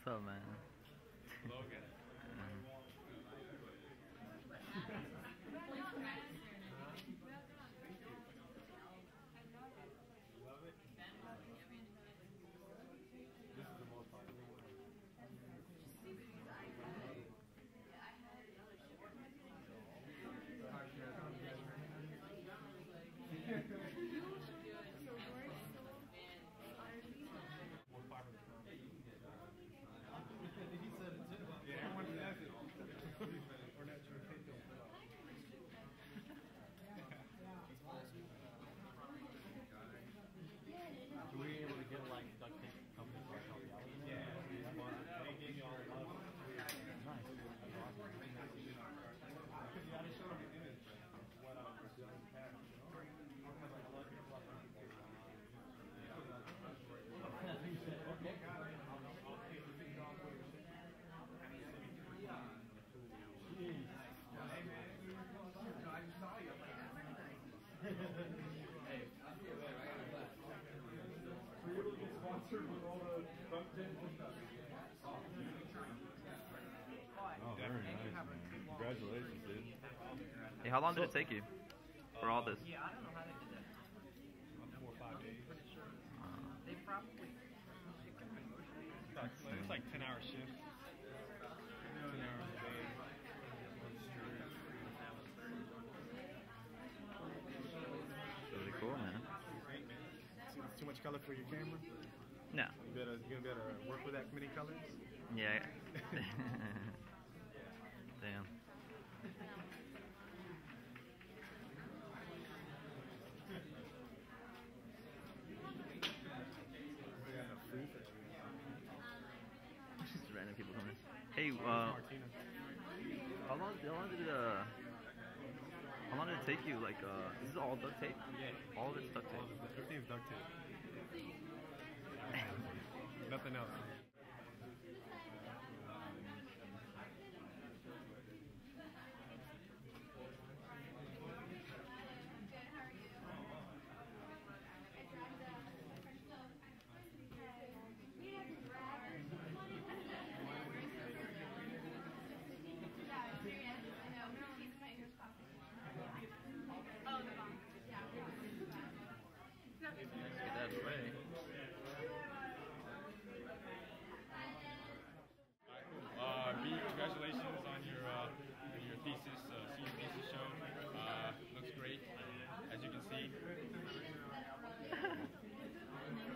What's up, man? Logan. Love it. This is the most popular one. More fiber. He said it too. Yeah, everyone says it. Or not your opinion. Were we able to get like duct tape companies like help you out? Yeah, they gave you all the love. Nice. That's awesome. Yeah, I just showed them the image of what I was doing in the past. Like a lot of people have okay, got it. I'll take the thing off with you. Jeez. Hey, man. I just saw you. Hey. Were you able to get sponsored with all the duct tape and stuff? Oh, very nice, man. Congratulations, dude. Hey, how long did it take you for all this? Yeah, I don't know how they did that. 4 or 5 days. They probably. It's like 10-hour shifts. 10 hours a day. Really cool, man. Great, man. Too much color for your camera? No. You gonna be able to work with that many colors? Yeah. Damn. Just random people coming. Hey, how long did it take you? Like, this is all duct tape? Yeah. All of it's duct tape. Everything's duct tape. Nothing else. Get that away. Congratulations on your thesis, senior thesis show. Looks great, as you can see.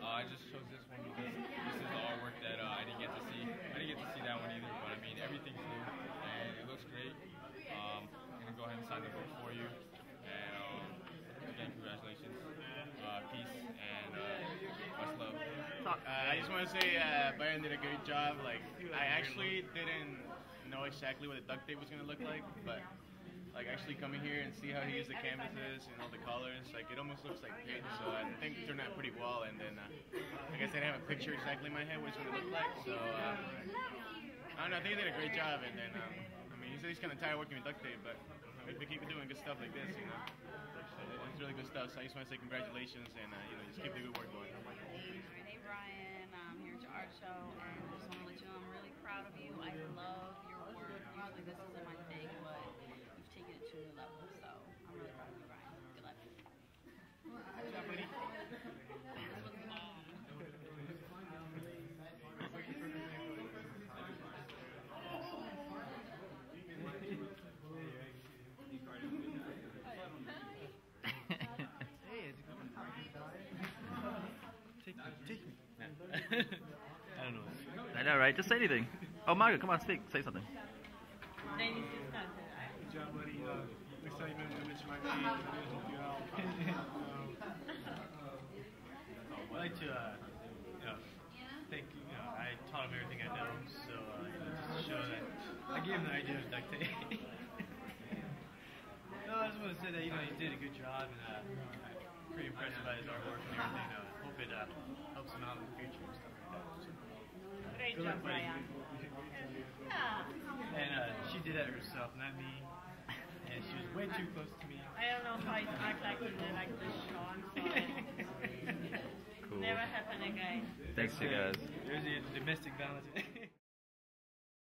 I just chose this one because this is the artwork that I didn't get to see. I didn't get to see that one either, but I mean everything's new and it looks great. I'm gonna go ahead and sign the book for you. And again, congratulations. Peace and much love. I just want to say Bryan did a great job. Like, I actually didn't know exactly what the duct tape was going to look like, but like actually coming here and see how he used the canvases and all the colors, like it almost looks like paint. So I think it turned out pretty well. And then like I said, I have a picture exactly in my head what it's going to look like. So I don't know. I think he did a great job. And then I mean, he said he's kind of tired working with duct tape, but we keep doing good stuff like this, you know. It's really good stuff. So I just want to say congratulations and you know, just keep the good work going. Hey Bryan, I'm here at your art show and I just want to let you know I'm really proud of you. I love your work. Usually this isn't my thing, but you've taken it to a new level. So I'm really proud of you, Bryan. Good luck. Good job, buddy. Take me. I don't know. I know, right? Just say anything. Oh, Margaret, come on, speak. Say something. Good job, buddy. Next time you mention my name, I'll help you out. I'd like to, thank you. I taught him everything I know, so just to show that I gave him the idea of duct tape. No, I just want to say that he did a good job, and I'm pretty impressed by his artwork and everything. Hope it helps him out in the future and stuff like that. So, Great job, Bryan. And she did that herself, not me. And she was way too close to me. I don't know how I act like you did like this, Sean. Cool. Never happen again. Thanks, you guys. There's the domestic violence.